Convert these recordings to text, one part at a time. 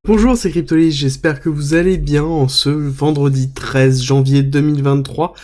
Bonjour, c'est Cryptolis, j'espère que vous allez bien en ce vendredi 13 janvier 2023.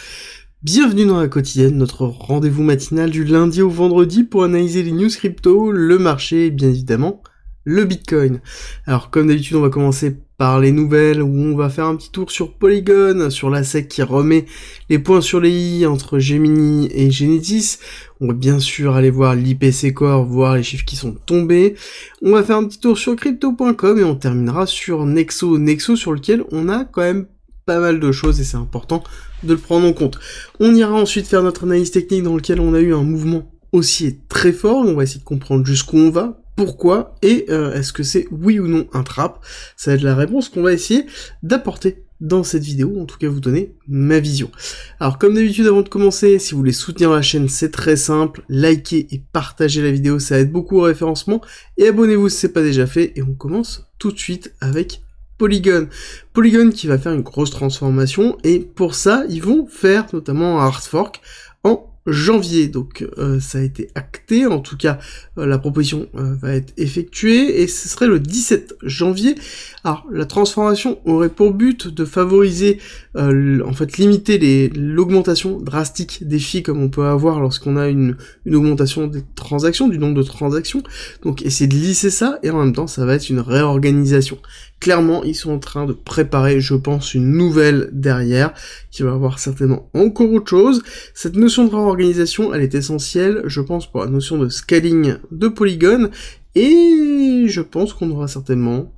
Bienvenue dans la quotidienne, notre rendez-vous matinal du lundi au vendredi pour analyser les news crypto, le marché et bien évidemment le Bitcoin. Alors comme d'habitude on va commencer par les nouvelles où on va faire un petit tour sur Polygon, sur la SEC qui remet les points sur les i entre Gemini et Genesis. On va bien sûr aller voir l'IPC Core, voir les chiffres qui sont tombés. On va faire un petit tour sur crypto.com et on terminera sur Nexo. Nexo sur lequel on a quand même pas mal de choses et c'est important de le prendre en compte. On ira ensuite faire notre analyse technique dans lequel on a eu un mouvement haussier très fort. On va essayer de comprendre jusqu'où on va, pourquoi, et est-ce que c'est oui ou non un trap. Ça va être la réponse qu'on va essayer d'apporter dans cette vidéo, en tout cas vous donner ma vision. Alors comme d'habitude avant de commencer, si vous voulez soutenir la chaîne c'est très simple, likez et partagez la vidéo, ça aide beaucoup au référencement, et abonnez-vous si c'est pas déjà fait, et on commence tout de suite avec Polygon. Polygon qui va faire une grosse transformation, et pour ça ils vont faire notamment un hard fork en janvier, donc ça a été acté, en tout cas la proposition va être effectuée, et ce serait le 17 janvier. Alors la transformation aurait pour but de favoriser, en fait limiter l'augmentation drastique des fees comme on peut avoir lorsqu'on a une augmentation des transactions, du nombre de transactions, donc essayer de lisser ça, et en même temps ça va être une réorganisation. Clairement, ils sont en train de préparer, je pense, une nouvelle derrière, qui va avoir certainement encore autre chose. Cette notion de réorganisation, elle est essentielle, je pense, pour la notion de scaling de Polygon, et je pense qu'on aura certainement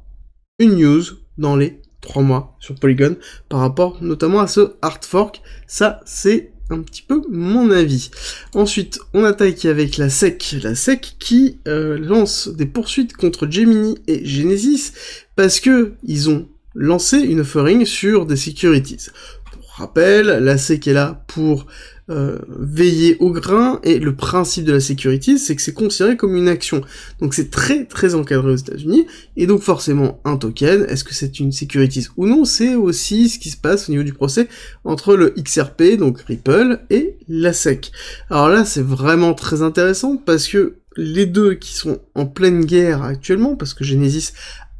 une news dans les 3 mois sur Polygon, par rapport notamment à ce hard fork. Ça, c'est un petit peu mon avis. Ensuite, on attaque avec la SEC qui lance des poursuites contre Gemini et Genesis parce que ils ont lancé une offering sur des securities. Pour rappel, la SEC est là pour veiller au grain, et le principe de la security, c'est que c'est considéré comme une action. Donc c'est très très encadré aux États-Unis, et donc forcément un token, est-ce que c'est une securities ou non, c'est aussi ce qui se passe au niveau du procès entre le XRP, donc Ripple, et la SEC. Alors là, c'est vraiment très intéressant, parce que les deux qui sont en pleine guerre actuellement, parce que Genesis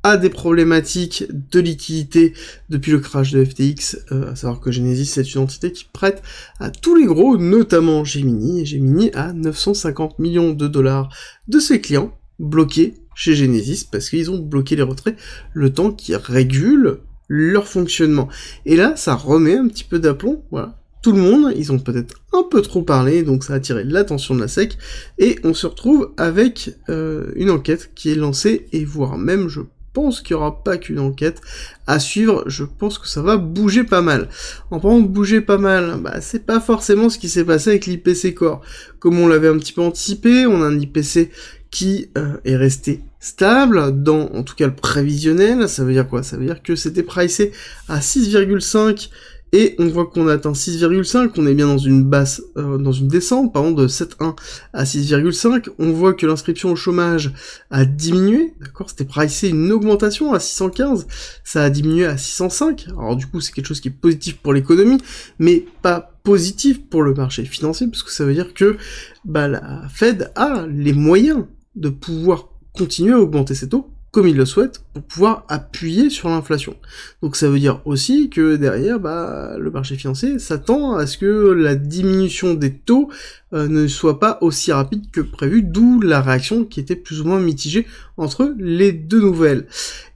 a des problématiques de liquidité depuis le crash de FTX, à savoir que Genesis c'est une entité qui prête à tous les gros, notamment Gemini, et Gemini a 950 millions de dollars de ses clients bloqués chez Genesis, parce qu'ils ont bloqué les retraits le temps qu'ils régulent leur fonctionnement. Et là, ça remet un petit peu d'aplomb, voilà. Tout le monde, ils ont peut-être un peu trop parlé, donc ça a attiré l'attention de la SEC, et on se retrouve avec une enquête qui est lancée, et voire même, je pense qu'il n'y aura pas qu'une enquête à suivre, je pense que ça va bouger pas mal. En parlant de bouger pas mal, c'est pas forcément ce qui s'est passé avec l'IPC Core. Comme on l'avait un petit peu anticipé, on a un IPC qui est resté stable, dans en tout cas le prévisionnel. Ça veut dire quoi? Ça veut dire que c'était pricé à 6,5, et on voit qu'on a atteint 6,5, on est bien dans une basse, dans une descente, par exemple de 7,1 à 6,5, on voit que l'inscription au chômage a diminué, d'accord, c'était pricé une augmentation à 615, ça a diminué à 605, alors du coup c'est quelque chose qui est positif pour l'économie, mais pas positif pour le marché financier, parce que ça veut dire que la Fed a les moyens de pouvoir continuer à augmenter ses taux, comme il le souhaite, pour pouvoir appuyer sur l'inflation. Donc ça veut dire aussi que derrière, le marché financier s'attend à ce que la diminution des taux ne soit pas aussi rapide que prévu, d'où la réaction qui était plus ou moins mitigée entre les deux nouvelles.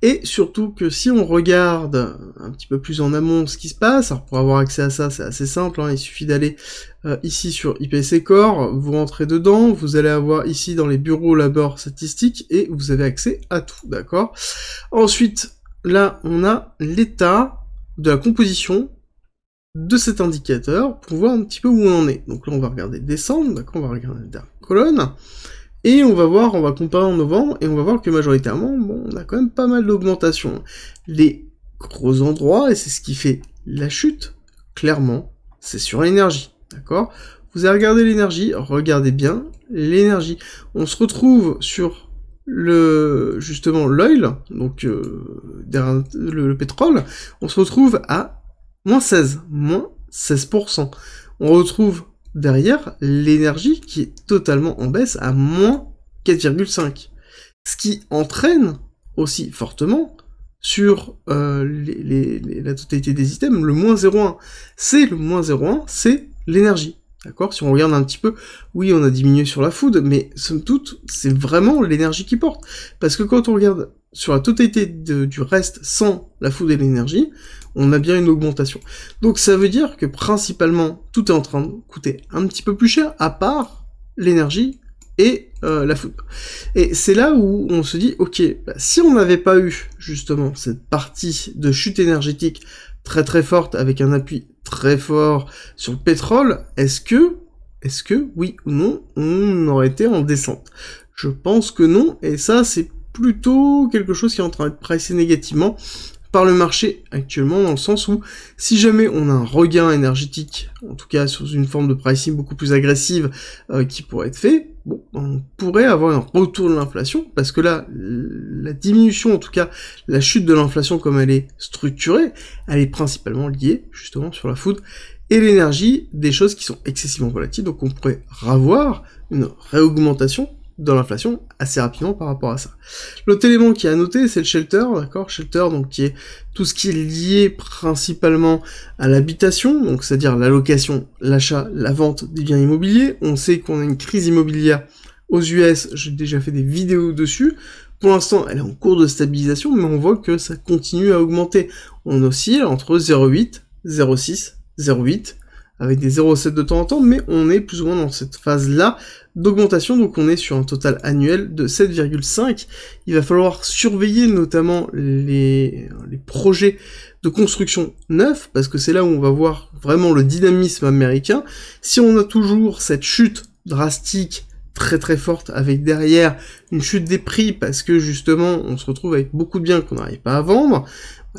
Et surtout que si on regarde un petit peu plus en amont ce qui se passe, alors pour avoir accès à ça, c'est assez simple, il suffit d'aller ici sur IPC Core, vous rentrez dedans, vous allez avoir ici dans les bureaux labeurs statistiques, et vous avez accès à tout, d'accord? Ensuite, là, on a l'état de la composition de cet indicateur pour voir un petit peu où on en est. Donc là, on va regarder décembre, d'accord, on va regarder la dernière colonne, et on va voir, on va comparer en novembre, et on va voir que majoritairement, on a quand même pas mal d'augmentation. Les gros endroits, et c'est ce qui fait la chute, clairement, c'est sur l'énergie, d'accord? Vous avez regardé l'énergie, regardez bien l'énergie. On se retrouve sur justement l'oil, donc derrière le pétrole, on se retrouve à moins 16%. On retrouve derrière l'énergie qui est totalement en baisse à moins 4,5. Ce qui entraîne aussi fortement sur la totalité des items, le moins 0,1. C'est le moins 0,1, c'est l'énergie. D'accord? Si on regarde un petit peu, oui, on a diminué sur la food, mais somme toute, c'est vraiment l'énergie qui porte. Parce que quand on regarde sur la totalité du reste sans la food et l'énergie, on a bien une augmentation. Donc ça veut dire que principalement, tout est en train de coûter un petit peu plus cher, à part l'énergie et la food. Et c'est là où on se dit, ok, si on n'avait pas eu justement cette partie de chute énergétique très très forte, avec un appui très fort sur le pétrole, est-ce que, oui ou non, on aurait été en descente? Je pense que non, et ça c'est plutôt quelque chose qui est en train d'être pricé négativement par le marché actuellement, dans le sens où, si jamais on a un regain énergétique, en tout cas sur une forme de pricing beaucoup plus agressive qui pourrait être fait, bon, on pourrait avoir un retour de l'inflation, parce que là, la diminution, en tout cas, la chute de l'inflation comme elle est structurée, elle est principalement liée, justement, sur la food et l'énergie, des choses qui sont excessivement volatiles, donc on pourrait revoir une réaugmentation dans l'inflation assez rapidement par rapport à ça. L'autre élément qui est à noter, c'est le shelter, d'accord? Shelter, donc qui est tout ce qui est lié principalement à l'habitation, donc c'est-à-dire la location, l'achat, la vente des biens immobiliers. On sait qu'on a une crise immobilière aux US, j'ai déjà fait des vidéos dessus. Pour l'instant, elle est en cours de stabilisation, mais on voit que ça continue à augmenter. On oscille entre 0,8, 0,6, 0,8, avec des 0,7 de temps en temps, mais on est plus ou moins dans cette phase-là d'augmentation, donc on est sur un total annuel de 7,5. Il va falloir surveiller notamment les projets de construction neufs, parce que c'est là où on va voir vraiment le dynamisme américain. Si on a toujours cette chute drastique, très très forte, avec derrière une chute des prix, parce que justement on se retrouve avec beaucoup de biens qu'on n'arrive pas à vendre,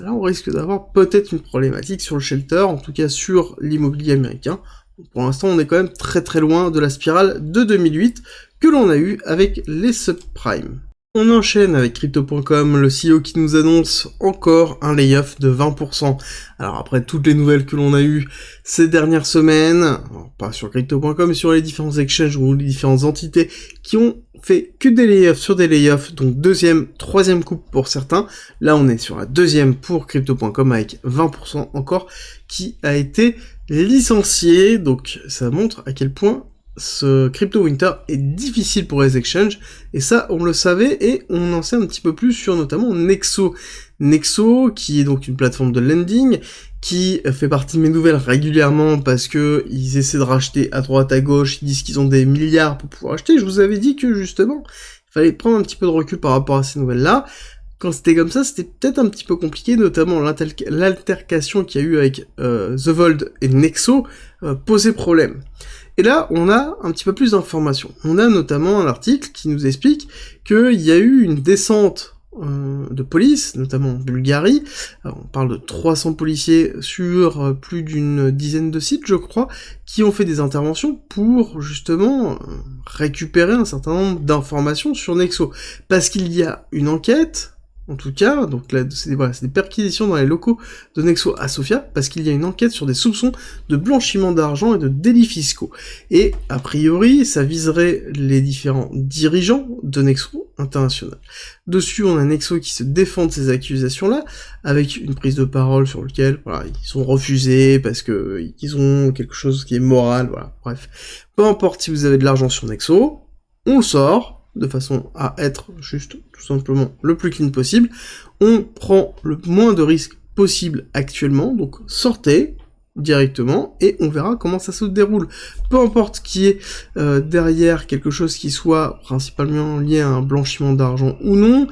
là on risque d'avoir peut-être une problématique sur le shelter, en tout cas sur l'immobilier américain. Pour l'instant, on est quand même très très loin de la spirale de 2008 que l'on a eu avec les subprimes. On enchaîne avec Crypto.com, le CEO qui nous annonce encore un layoff de 20%. Alors après toutes les nouvelles que l'on a eues ces dernières semaines, alors pas sur Crypto.com, mais sur les différents exchanges ou les différentes entités qui ont fait que des layoffs sur des layoffs, donc deuxième, troisième coupe pour certains. Là on est sur la deuxième pour Crypto.com avec 20% encore qui a été licencié, donc ça montre à quel point ce Crypto Winter est difficile pour les exchanges, et ça on le savait, et on en sait un petit peu plus sur notamment Nexo. Nexo, qui est donc une plateforme de lending, qui fait partie de mes nouvelles régulièrement parce que ils essaient de racheter à droite à gauche, ils disent qu'ils ont des milliards pour pouvoir acheter. Je vous avais dit que justement, il fallait prendre un petit peu de recul par rapport à ces nouvelles-là. Quand c'était comme ça, c'était peut-être un petit peu compliqué, notamment l'altercation qu'il y a eu avec The Vold et Nexo posait problème. Et là, on a un petit peu plus d'informations. On a notamment un article qui nous explique qu'il y a eu une descente de police, notamment en Bulgarie. Alors, on parle de 300 policiers sur plus d'une dizaine de sites, je crois, qui ont fait des interventions pour justement récupérer un certain nombre d'informations sur Nexo. Parce qu'il y a une enquête, en tout cas, donc là, c'est des perquisitions dans les locaux de Nexo à Sofia, parce qu'il y a une enquête sur des soupçons de blanchiment d'argent et de délits fiscaux. Et, a priori, ça viserait les différents dirigeants de Nexo International. Dessus, on a Nexo qui se défend de ces accusations-là, avec une prise de parole sur lequel, voilà, ils sont refusés, parce que ils ont quelque chose qui est moral, voilà, bref. Peu importe si vous avez de l'argent sur Nexo, on sort, de façon à être juste tout simplement le plus clean possible. On prend le moins de risques possible actuellement, donc sortez directement et on verra comment ça se déroule. Peu importe qui est derrière quelque chose qui soit principalement lié à un blanchiment d'argent ou non,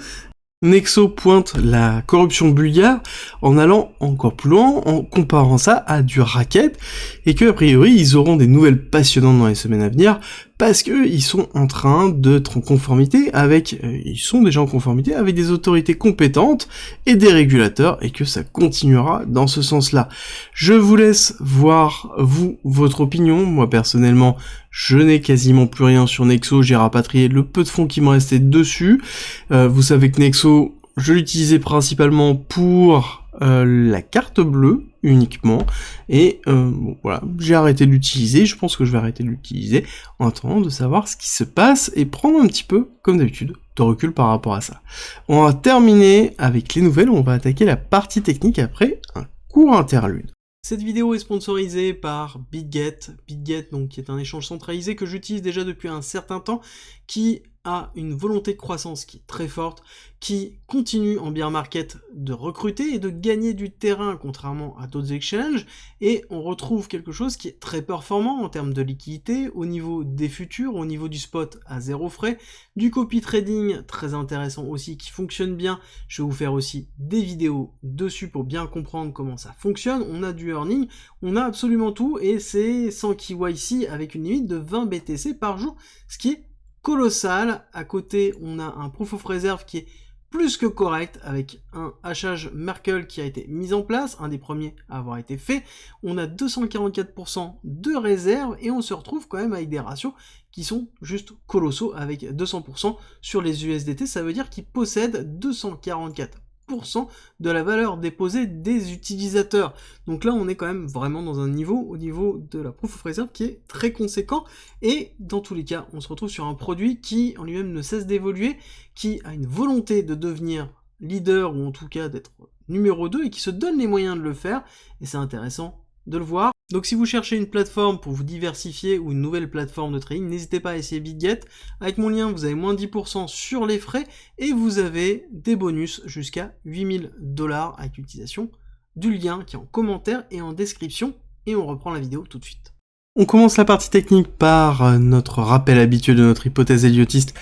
Nexo pointe la corruption bulgare en allant encore plus loin, en comparant ça à du racket, et que a priori ils auront des nouvelles passionnantes dans les semaines à venir, parce que ils sont en train d'être en conformité avec, ils sont déjà en conformité avec des autorités compétentes et des régulateurs, et que ça continuera dans ce sens-là. Je vous laisse voir, vous, votre opinion. Moi personnellement, je n'ai quasiment plus rien sur Nexo, j'ai rapatrié le peu de fonds qui me restait dessus. Vous savez que Nexo, je l'utilisais principalement pour la carte bleue uniquement, et bon, voilà, j'ai arrêté de l'utiliser, je pense que je vais arrêter de l'utiliser en attendant de savoir ce qui se passe et prendre un petit peu, comme d'habitude, de recul par rapport à ça. On va terminer avec les nouvelles, on va attaquer la partie technique après un court interlude. Cette vidéo est sponsorisée par BitGet. BitGet, donc, qui est un échange centralisé que j'utilise déjà depuis un certain temps, qui a une volonté de croissance qui est très forte, qui continue en bear market de recruter et de gagner du terrain, contrairement à d'autres exchanges, et on retrouve quelque chose qui est très performant en termes de liquidité, au niveau des futurs, au niveau du spot à 0 frais, du copy trading très intéressant aussi, qui fonctionne bien. Je vais vous faire aussi des vidéos dessus pour bien comprendre comment ça fonctionne. On a du earning, on a absolument tout, et c'est sans KYC avec une limite de 20 BTC par jour, ce qui est colossal. À côté, on a un proof of reserve qui est plus que correct, avec un hachage Merkle qui a été mis en place, un des premiers à avoir été fait. On a 244% de réserve, et on se retrouve quand même avec des ratios qui sont juste colossaux, avec 200% sur les USDT, ça veut dire qu'ils possèdent 244% de la valeur déposée des utilisateurs. Donc là, on est quand même vraiment dans un niveau, au niveau de la proof of reserve, qui est très conséquent, et dans tous les cas, on se retrouve sur un produit qui, en lui-même, ne cesse d'évoluer, qui a une volonté de devenir leader, ou en tout cas d'être numéro 2, et qui se donne les moyens de le faire, et c'est intéressant de le voir. Donc si vous cherchez une plateforme pour vous diversifier ou une nouvelle plateforme de trading, n'hésitez pas à essayer BitGet. Avec mon lien, vous avez moins 10% sur les frais et vous avez des bonus jusqu'à 8000 $ avec l'utilisation du lien qui est en commentaire et en description. Et on reprend la vidéo tout de suite. On commence la partie technique par notre rappel habituel de notre hypothèse Elliotiste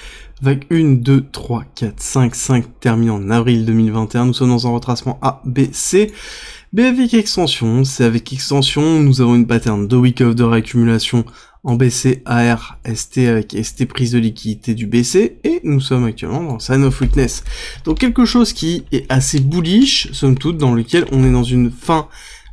avec 1, 2, 3, 4, 5 terminés en avril 2021. Nous sommes dans un retracement A, B, C. B avec extension, C avec extension, nous avons une pattern de week off de réaccumulation en BC, AR, ST avec ST prise de liquidité du BC, et nous sommes actuellement dans sign of weakness. Donc quelque chose qui est assez bullish, somme toute, dans lequel on est dans une fin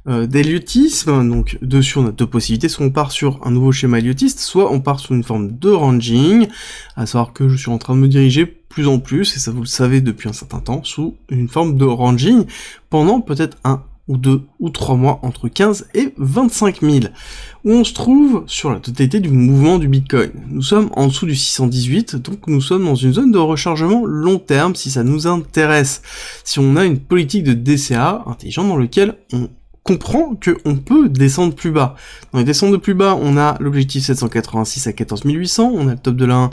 d'Elliotisme. Donc dessus on a deux possibilités, soit on part sur un nouveau schéma Elliotiste, soit on part sur une forme de ranging, à savoir que je suis en train de me diriger plus en plus, et ça vous le savez depuis un certain temps, sous une forme de ranging, pendant peut-être 1 ou 2 ou 3 mois, entre 15 et 25 000, où on se trouve sur la totalité du mouvement du Bitcoin. Nous sommes en dessous du 618, donc nous sommes dans une zone de rechargement long terme, si ça nous intéresse, si on a une politique de DCA intelligente dans lequel on comprend qu'on peut descendre plus bas. Dans les descentes de plus bas, on a l'objectif 786 à 14 800, on a le top de la 1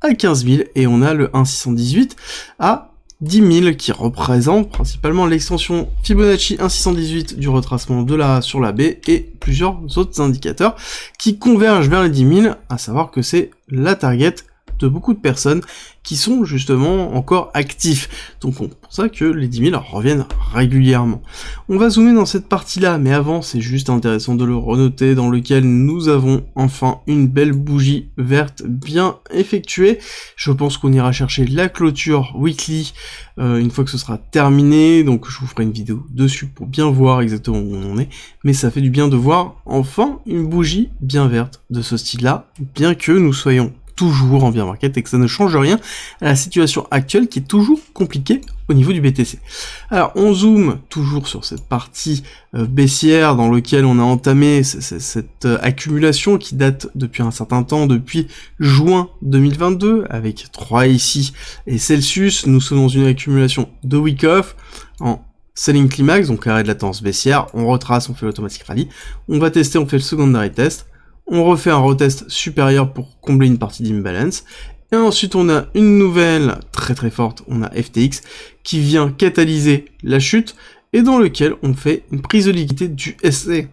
à 15 000, et on a le 1,618 à 10 000 qui représente principalement l'extension Fibonacci 1,618 du retracement de la A sur la B, et plusieurs autres indicateurs qui convergent vers les 10 000, à savoir que c'est la target de beaucoup de personnes qui sont justement encore actifs. Donc c'est pour ça que les 10 000 reviennent régulièrement. On va zoomer dans cette partie-là, mais avant c'est juste intéressant de le renoter, dans lequel nous avons enfin une belle bougie verte bien effectuée. Je pense qu'on ira chercher la clôture weekly une fois que ce sera terminé, donc je vous ferai une vidéo dessus pour bien voir exactement où on en est, mais ça fait du bien de voir enfin une bougie bien verte de ce style-là, bien que nous soyons toujours en bear market et que ça ne change rien à la situation actuelle qui est toujours compliquée au niveau du BTC. Alors on zoome toujours sur cette partie baissière dans laquelle on a entamé cette accumulation qui date depuis un certain temps, depuis juin 2022, avec 3 ici et Celsius. Nous sommes dans une accumulation de week off en selling climax, donc arrêt de la tendance baissière. On retrace, on fait l'automatic rally, on va tester, on fait le secondary test. On refait un retest supérieur pour combler une partie d'imbalance. Et ensuite, on a une nouvelle très très forte, on a FTX, qui vient catalyser la chute, et dans lequel on fait une prise de liquidité du SC.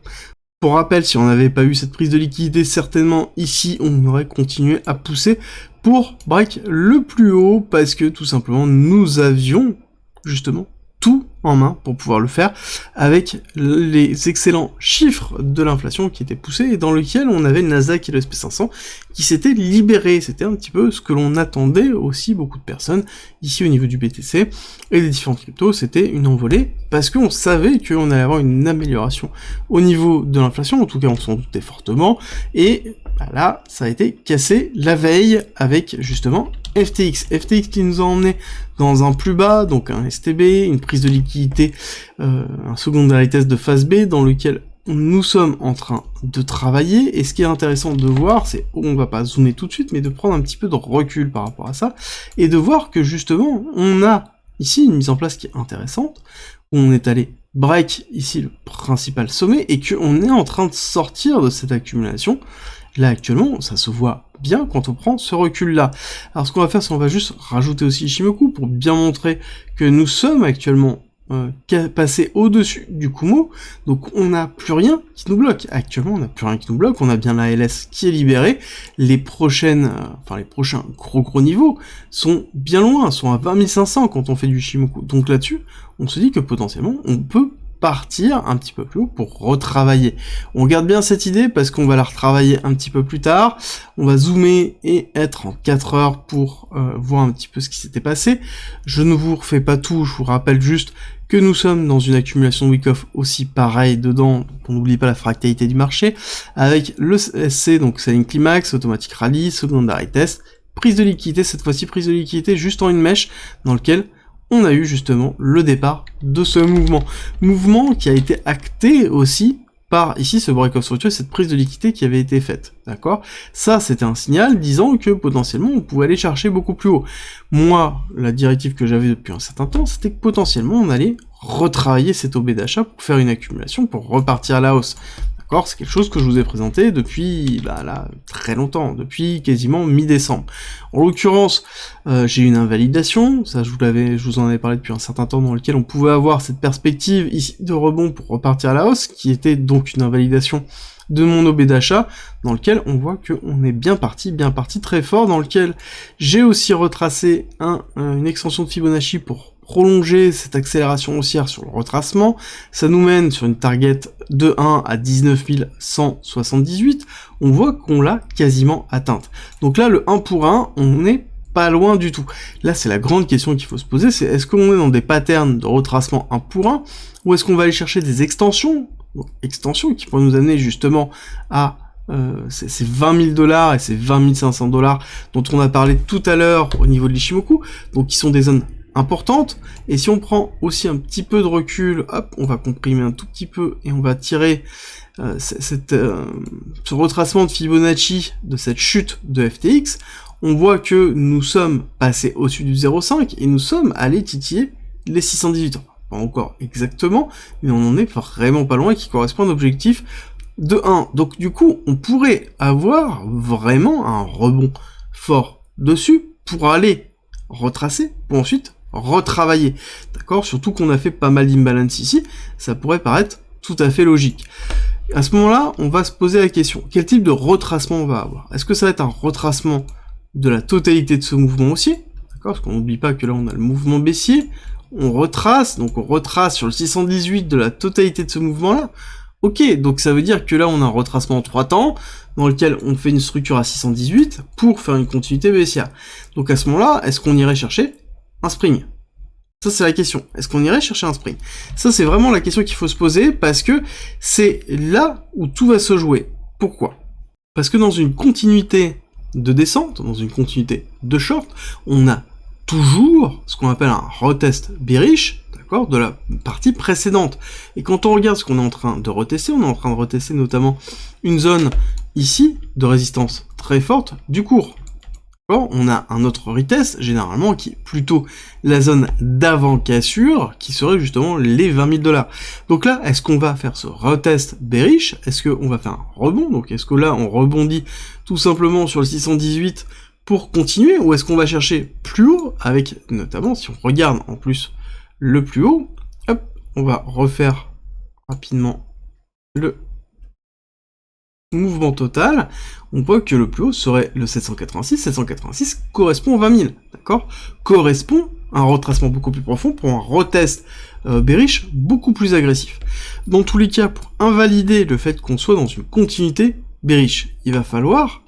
Pour rappel, si on n'avait pas eu cette prise de liquidité, certainement ici, on aurait continué à pousser pour break le plus haut, parce que tout simplement, nous avions justement tout en main pour pouvoir le faire, avec les excellents chiffres de l'inflation qui étaient poussés, et dans lequel on avait le Nasdaq et le SP500 qui s'étaient libérés. C'était un petit peu ce que l'on attendait aussi, beaucoup de personnes, ici au niveau du BTC, et des différentes cryptos, c'était une envolée, parce qu'on savait qu'on allait avoir une amélioration au niveau de l'inflation, en tout cas on s'en doutait fortement, et là, ça a été cassé la veille, avec justement FTX qui nous a emmené dans un plus bas, donc un STB, une prise de liquidité, un secondary test de phase B, dans lequel nous sommes en train de travailler, et ce qui est intéressant de voir, c'est, on va pas zoomer tout de suite, mais de prendre un petit peu de recul par rapport à ça, et de voir que justement, on a ici une mise en place qui est intéressante, où on est allé break ici le principal sommet, et qu'on est en train de sortir de cette accumulation. Là actuellement, ça se voit bien quand on prend ce recul-là. Alors ce qu'on va faire, c'est qu'on va juste rajouter aussi Ichimoku pour bien montrer que nous sommes actuellement passés au-dessus du Kumo, donc on n'a plus rien qui nous bloque. Actuellement, on n'a plus rien qui nous bloque, on a bien la LS qui est libérée, les prochains gros niveaux sont bien loin, sont à 20 500 quand on fait du Ichimoku. Donc là-dessus, on se dit que potentiellement, on peut partir un petit peu plus haut pour retravailler. On garde bien cette idée parce qu'on va la retravailler un petit peu plus tard. On va zoomer et être en 4 heures pour voir un petit peu ce qui s'était passé. Je ne vous refais pas tout, je vous rappelle juste que nous sommes dans une accumulation de week-off aussi pareil dedans, donc on n'oublie pas la fractalité du marché, avec le SC, donc Selling Climax, Automatic Rally, Secondary Test, prise de liquidité, cette fois-ci prise de liquidité juste en une mèche, dans lequel on a eu justement le départ de ce mouvement. Mouvement qui a été acté aussi par ici ce break-off structure, cette prise de liquidité qui avait été faite, d'accord? Ça, c'était un signal disant que potentiellement on pouvait aller chercher beaucoup plus haut. Moi, la directive que j'avais depuis un certain temps, c'était que potentiellement on allait retravailler cet OB d'achat pour faire une accumulation, pour repartir à la hausse. C'est quelque chose que je vous ai présenté depuis, là, très longtemps, depuis quasiment mi-décembre. En l'occurrence, j'ai eu une invalidation, ça je vous en avais parlé depuis un certain temps, dans lequel on pouvait avoir cette perspective ici de rebond pour repartir à la hausse, qui était donc une invalidation de mon OB d'achat, dans lequel on voit qu'on est bien parti très fort, dans lequel j'ai aussi retracé une extension de Fibonacci pour prolonger cette accélération haussière sur le retracement. Ça nous mène sur une target de 1 à 19 178, on voit qu'on l'a quasiment atteinte. Donc là, le 1 pour 1, on n'est pas loin du tout. Là, c'est la grande question qu'il faut se poser, c'est est-ce qu'on est dans des patterns de retracement 1 pour 1, ou est-ce qu'on va aller chercher des extensions, donc extensions qui pourraient nous amener justement à ces 20 000 $ et ces 20 500 $ dont on a parlé tout à l'heure au niveau de l'Ichimoku, donc qui sont des zones importantes, et si on prend aussi un petit peu de recul, hop, on va comprimer un tout petit peu, et on va tirer ce retracement de Fibonacci, de cette chute de FTX, on voit que nous sommes passés au-dessus du 0,5, et nous sommes allés titiller les 618 ans. Pas encore exactement, mais on en est vraiment pas loin, qui correspond à l'objectif de 1. Donc du coup, on pourrait avoir vraiment un rebond fort dessus, pour aller retracer, pour ensuite retravailler, d'accord? Surtout qu'on a fait pas mal d'imbalance ici, ça pourrait paraître tout à fait logique. À ce moment-là, on va se poser la question, quel type de retracement on va avoir? Est-ce que ça va être un retracement de la totalité de ce mouvement haussier, d'accord? Parce qu'on n'oublie pas que là on a le mouvement baissier, on retrace, donc on retrace sur le 618 de la totalité de ce mouvement-là. Ok, donc ça veut dire que là on a un retracement en 3 temps, dans lequel on fait une structure à 618 pour faire une continuité baissière. Donc à ce moment-là, est-ce qu'on irait chercher un spring? Ça c'est la question. Est-ce qu'on irait chercher un spring? Ça c'est vraiment la question qu'il faut se poser, parce que c'est là où tout va se jouer. Pourquoi? Parce que dans une continuité de descente, dans une continuité de short, on a toujours ce qu'on appelle un retest bearish, d'accord, de la partie précédente. Et quand on regarde ce qu'on est en train de retester, on est en train de retester notamment une zone ici de résistance très forte du cours. On a un autre retest, généralement, qui est plutôt la zone d'avant cassure, qui serait justement les 20 000 $. Donc là, est-ce qu'on va faire ce retest bearish? Est-ce qu'on va faire un rebond? Donc est-ce que là, on rebondit tout simplement sur le 618 pour continuer? Ou est-ce qu'on va chercher plus haut, avec notamment, si on regarde en plus le plus haut, hop, on va refaire rapidement le mouvement total, on voit que le plus haut serait le 786, 786 correspond aux 20 000, d'accord? Correspond à un retracement beaucoup plus profond pour un retest bearish beaucoup plus agressif. Dans tous les cas, pour invalider le fait qu'on soit dans une continuité bearish, il va falloir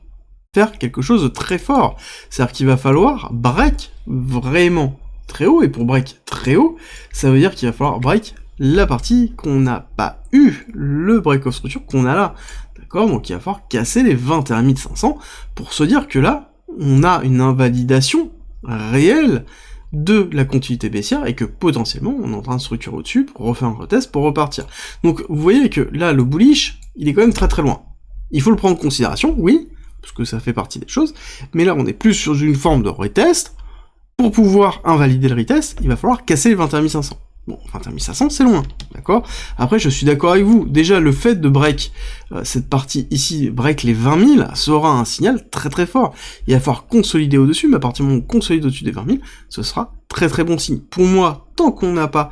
faire quelque chose de très fort, c'est-à-dire qu'il va falloir break vraiment très haut, et pour break très haut, ça veut dire qu'il va falloir break la partie qu'on n'a pas eu, le break of structure qu'on a là. D'accord, donc il va falloir casser les 21 500 pour se dire que là, on a une invalidation réelle de la continuité baissière et que potentiellement on est en train de structurer au-dessus pour refaire un retest pour repartir. Donc vous voyez que là le bullish il est quand même très très loin. Il faut le prendre en considération, oui, parce que ça fait partie des choses, mais là on est plus sur une forme de retest. Pour pouvoir invalider le retest, il va falloir casser les 21 500. Bon, 21 500 c'est loin, d'accord? Après je suis d'accord avec vous, déjà le fait de break cette partie ici, break les 20 000, sera un signal très très fort. Il va falloir consolider au-dessus, mais à partir du moment où on consolide au-dessus des 20 000, ce sera très très bon signe. Pour moi, tant qu'on n'a pas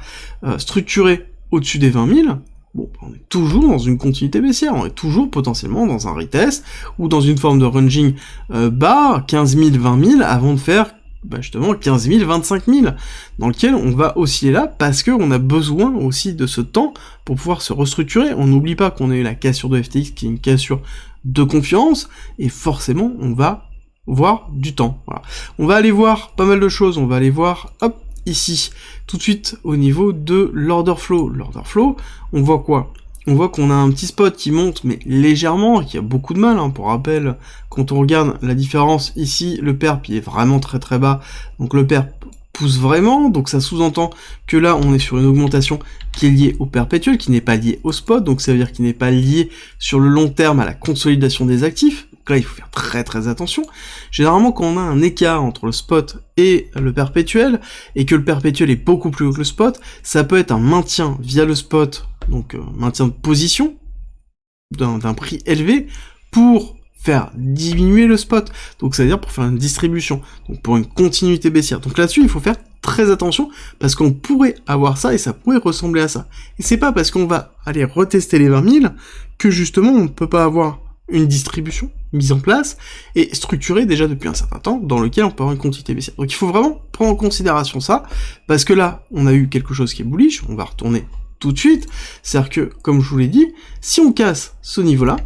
structuré au-dessus des 20 000, bon, on est toujours dans une continuité baissière, on est toujours potentiellement dans un retest, ou dans une forme de ranging bas, 15 000, 20 000, avant de faire justement 15 000, 25 000, dans lequel on va osciller là, parce qu'on a besoin aussi de ce temps pour pouvoir se restructurer. On n'oublie pas qu'on a eu la cassure de FTX, qui est une cassure de confiance, et forcément, on va voir du temps. Voilà. On va aller voir pas mal de choses, on va aller voir, hop, ici, tout de suite, au niveau de l'order flow. L'order flow, on voit quoi? On voit qu'on a un petit spot qui monte, mais légèrement, qui a beaucoup de mal, hein. Pour rappel, quand on regarde la différence ici, le perp il est vraiment très très bas, donc le perp pousse vraiment, donc ça sous-entend que là on est sur une augmentation qui est liée au perpétuel, qui n'est pas liée au spot, donc ça veut dire qu'il n'est pas lié sur le long terme à la consolidation des actifs. Donc là il faut faire très très attention. Généralement quand on a un écart entre le spot et le perpétuel, et que le perpétuel est beaucoup plus haut que le spot, ça peut être un maintien via le spot, donc maintien de position d'un prix élevé pour faire diminuer le spot, donc ça veut dire pour faire une distribution, donc pour une continuité baissière. Donc là-dessus il faut faire très attention, parce qu'on pourrait avoir ça, et ça pourrait ressembler à ça. Et c'est pas parce qu'on va aller retester les 20 000, que justement on ne peut pas avoir une distribution mise en place, et structurée déjà depuis un certain temps, dans lequel on peut avoir une continuité baissière. Donc il faut vraiment prendre en considération ça, parce que là, on a eu quelque chose qui est bullish, on va retourner tout de suite, c'est-à-dire que, comme je vous l'ai dit, si on casse ce niveau-là,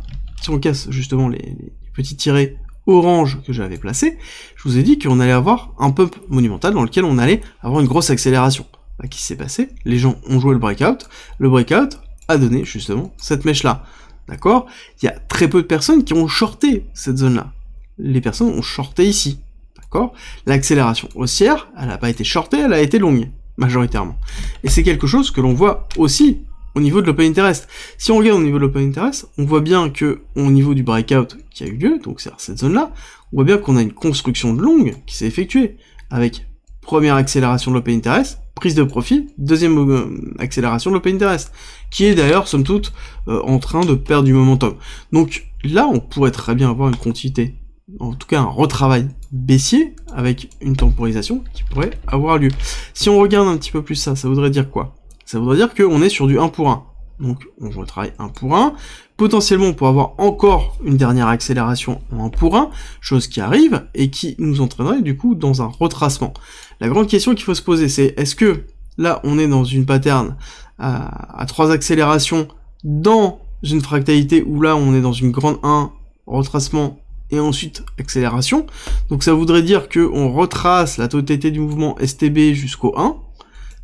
si on casse justement les petits tirets orange que j'avais placés, je vous ai dit qu'on allait avoir un pump monumental dans lequel on allait avoir une grosse accélération. Là, qu'est-ce qui s'est passé? Les gens ont joué le breakout a donné justement cette mèche-là. D'accord? Il y a très peu de personnes qui ont shorté cette zone-là. Les personnes ont shorté ici. D'accord? L'accélération haussière, elle n'a pas été shortée, elle a été longue, majoritairement. Et c'est quelque chose que l'on voit aussi au niveau de l'open interest. Si on regarde au niveau de l'open interest, on voit bien que au niveau du breakout qui a eu lieu, donc c'est cette zone-là, on voit bien qu'on a une construction de longue qui s'est effectuée, avec première accélération de l'open interest, prise de profit, deuxième accélération de l'open interest, qui est d'ailleurs, somme toute, en train de perdre du momentum. Donc là, on pourrait très bien avoir une continuité, en tout cas un retravail baissier, avec une temporisation qui pourrait avoir lieu. Si on regarde un petit peu plus ça voudrait dire quoi? Ça voudrait dire qu'on est sur du 1 pour 1. Donc on retravaille 1 pour 1, potentiellement pour avoir encore une dernière accélération en 1 pour 1, chose qui arrive, et qui nous entraînerait du coup dans un retracement. La grande question qu'il faut se poser, c'est est-ce que là on est dans une pattern à 3 accélérations dans une fractalité, où là on est dans une grande 1, retracement, et ensuite accélération, donc ça voudrait dire qu'on retrace la totalité du mouvement STB jusqu'au 1,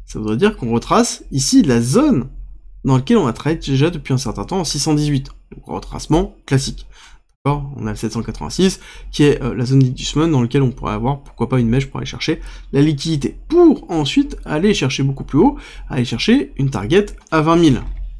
ça voudrait dire qu'on retrace ici la zone dans laquelle on a travaillé déjà depuis un certain temps en 618, donc retracement classique. D'accord, on a le 786 qui est la zone d'inducement dans laquelle on pourrait avoir pourquoi pas une mèche pour aller chercher la liquidité, pour ensuite aller chercher beaucoup plus haut, aller chercher une target à 20 000.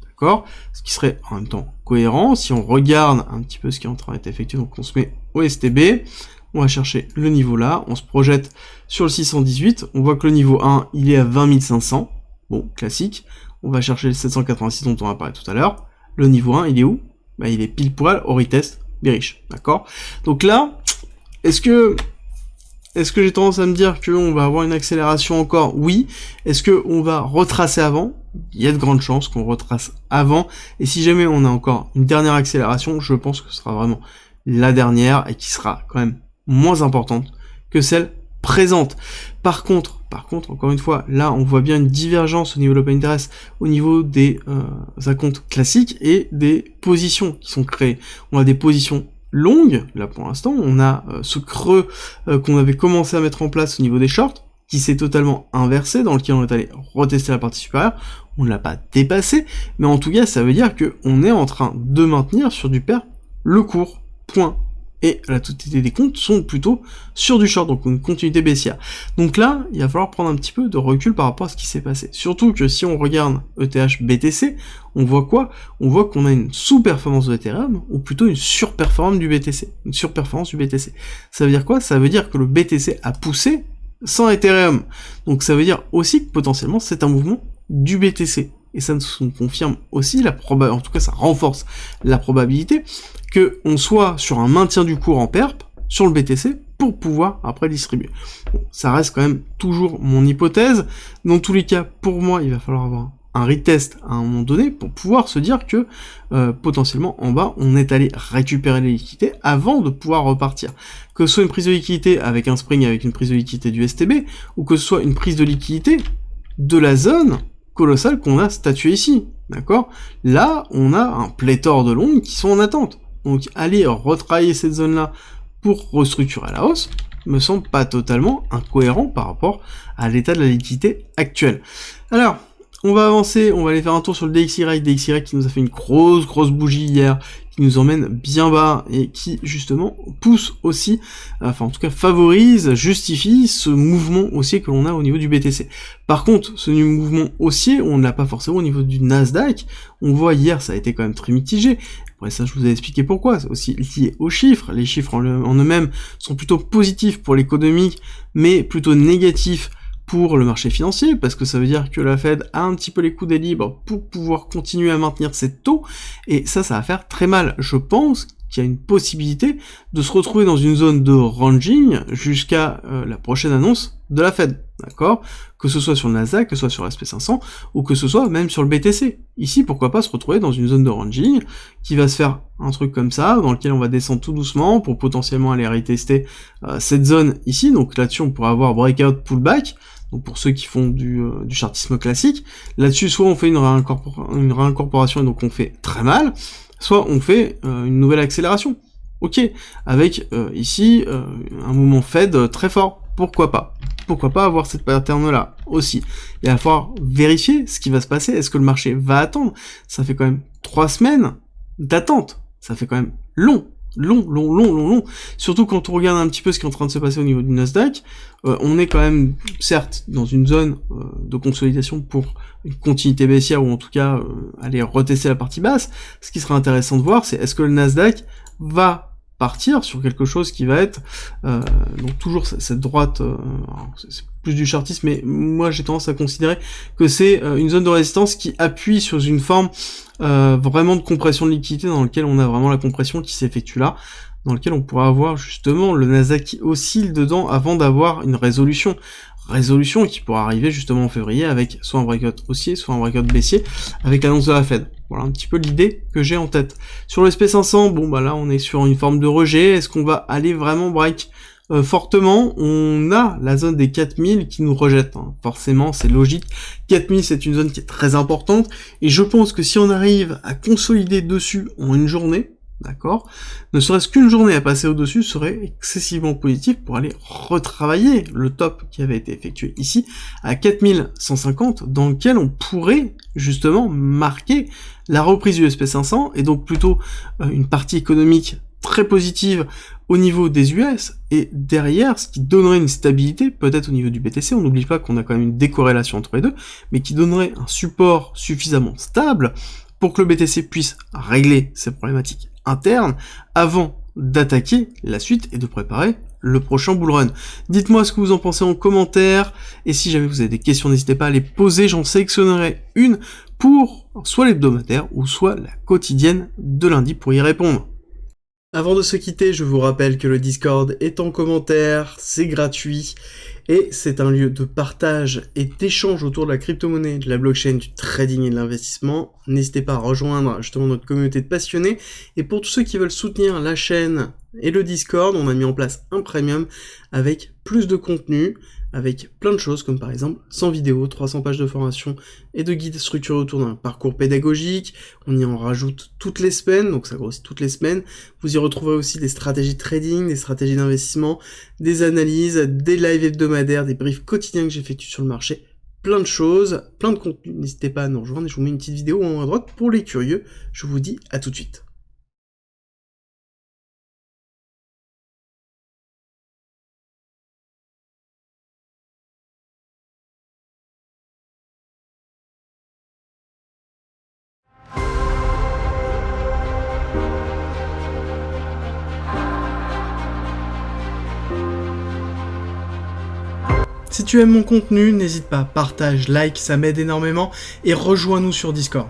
D'accord, ce qui serait en même temps cohérent si on regarde un petit peu ce qui est en train d'être effectué. Donc on se met au STB, on va chercher le niveau là, on se projette sur le 618, on voit que le niveau 1 il est à 20 500, bon classique, on va chercher le 786 dont on a parlé tout à l'heure, le niveau 1 il est où? Bah il est pile poil au retest bearish, d'accord? Donc là, est-ce que j'ai tendance à me dire qu'on va avoir une accélération encore? Oui. Est-ce que on va retracer avant? Il y a de grandes chances qu'on retrace avant, et si jamais on a encore une dernière accélération, je pense que ce sera vraiment la dernière, et qui sera quand même moins importante que celle présente. Par contre, encore une fois, là on voit bien une divergence au niveau de l'open interest, au niveau des acomptes classiques et des positions qui sont créées. On a des positions longues, là pour l'instant, on a ce creux qu'on avait commencé à mettre en place au niveau des shorts, qui s'est totalement inversé, dans lequel on est allé retester la partie supérieure, on ne l'a pas dépassé, mais en tout cas ça veut dire qu'on est en train de maintenir sur du pair le cours, point. et la totalité des comptes sont plutôt sur du short, donc une continuité baissière. Donc là, il va falloir prendre un petit peu de recul par rapport à ce qui s'est passé. Surtout que si on regarde ETH BTC, on voit quoi? On voit qu'on a une sous-performance de Ethereum, ou plutôt une surperformance du BTC. Une surperformance du BTC. Ça veut dire quoi? Ça veut dire que le BTC a poussé sans Ethereum. Donc ça veut dire aussi que potentiellement c'est un mouvement du BTC. Et ça nous confirme aussi en tout cas ça renforce la probabilité que on soit sur un maintien du cours en perp sur le BTC pour pouvoir après distribuer. Bon, ça reste quand même toujours mon hypothèse. Dans tous les cas, pour moi, il va falloir avoir un retest à un moment donné pour pouvoir se dire que potentiellement en bas on est allé récupérer les liquidités avant de pouvoir repartir. Que ce soit une prise de liquidité avec un spring avec une prise de liquidité du STB, ou que ce soit une prise de liquidité de la zone colossale qu'on a statué ici, d'accord? Là, on a un pléthore de longues qui sont en attente. Donc aller retravailler cette zone-là pour restructurer à la hausse me semble pas totalement incohérent par rapport à l'état de la liquidité actuelle. Alors, on va avancer, on va aller faire un tour sur le DXY qui nous a fait une grosse bougie hier, qui nous emmène bien bas et qui justement pousse aussi, enfin en tout cas favorise, justifie ce mouvement haussier que l'on a au niveau du BTC. Par contre, ce mouvement haussier, on ne l'a pas forcément au niveau du Nasdaq. On voit hier, ça a été quand même très mitigé. Après ça, je vous ai expliqué pourquoi. C'est aussi lié aux chiffres. Les chiffres en eux-mêmes sont plutôt positifs pour l'économie, mais plutôt négatifs pour le marché financier, parce que ça veut dire que la Fed a un petit peu les coudes libres pour pouvoir continuer à maintenir ses taux, et ça va faire très mal. Je pense qu'il y a une possibilité de se retrouver dans une zone de ranging jusqu'à la prochaine annonce de la Fed, d'accord? Que ce soit sur le Nasdaq, que ce soit sur l'SP500, ou que ce soit même sur le BTC. Ici, pourquoi pas se retrouver dans une zone de ranging, qui va se faire un truc comme ça, dans lequel on va descendre tout doucement, pour potentiellement aller retester cette zone ici, donc là-dessus on pourrait avoir breakout, pullback, donc pour ceux qui font du chartisme classique. Là-dessus, soit on fait une réincorporation, et donc on fait très mal, soit on fait une nouvelle accélération. Ok, avec ici un mouvement Fed très fort. Pourquoi pas? Pourquoi pas avoir cette pattern-là aussi? Il va falloir vérifier ce qui va se passer. Est-ce que le marché va attendre? Ça fait quand même 3 semaines d'attente. Ça fait quand même long. Surtout quand on regarde un petit peu ce qui est en train de se passer au niveau du Nasdaq, on est quand même, certes, dans une zone de consolidation pour une continuité baissière, ou en tout cas aller retester la partie basse. Ce qui sera intéressant de voir, c'est est-ce que le Nasdaq va partir sur quelque chose qui va être donc toujours cette droite, c'est plus du chartisme, mais moi j'ai tendance à considérer que c'est une zone de résistance qui appuie sur une forme vraiment de compression de liquidité, dans lequel on a vraiment la compression qui s'effectue là, dans lequel on pourra avoir justement le Nasdaq qui oscille dedans avant d'avoir une résolution qui pourra arriver justement en février avec soit un breakout haussier, soit un breakout baissier avec l'annonce de la Fed. Voilà un petit peu l'idée que j'ai en tête. Sur le SP500, bon bah là on est sur une forme de rejet. Est-ce qu'on va aller vraiment break fortement? On a la zone des 4000 qui nous rejette, hein. Forcément c'est logique. 4000 c'est une zone qui est très importante, et je pense que si on arrive à consolider dessus en une journée, d'accord, ne serait-ce qu'une journée à passer au-dessus serait excessivement positif pour aller retravailler le top qui avait été effectué ici à 4150, dans lequel on pourrait justement marquer la reprise du SP500, et donc plutôt une partie économique très positive au niveau des US, et derrière, ce qui donnerait une stabilité, peut-être au niveau du BTC, on n'oublie pas qu'on a quand même une décorrélation entre les deux, mais qui donnerait un support suffisamment stable pour que le BTC puisse régler ses problématiques internes avant d'attaquer la suite et de préparer le prochain bull run. Dites-moi ce que vous en pensez en commentaire, et si jamais vous avez des questions, n'hésitez pas à les poser, j'en sélectionnerai une pour soit l'hebdomadaire ou soit la quotidienne de lundi pour y répondre. Avant de se quitter, je vous rappelle que le Discord est en commentaire, c'est gratuit, et c'est un lieu de partage et d'échange autour de la crypto-monnaie, de la blockchain, du trading et de l'investissement. N'hésitez pas à rejoindre justement notre communauté de passionnés, et pour tous ceux qui veulent soutenir la chaîne et le Discord, on a mis en place un premium avec plus de contenu, avec plein de choses, comme par exemple 100 vidéos, 300 pages de formation et de guides structurés autour d'un parcours pédagogique. On y en rajoute toutes les semaines, donc ça grossit toutes les semaines. Vous y retrouverez aussi des stratégies de trading, des stratégies d'investissement, des analyses, des lives hebdomadaires, des briefs quotidiens que j'effectue sur le marché, plein de choses, plein de contenus. N'hésitez pas à nous rejoindre, et je vous mets une petite vidéo en haut à droite pour les curieux. Je vous dis à tout de suite. Si tu aimes mon contenu, n'hésite pas, partage, like, ça m'aide énormément, et rejoins-nous sur Discord.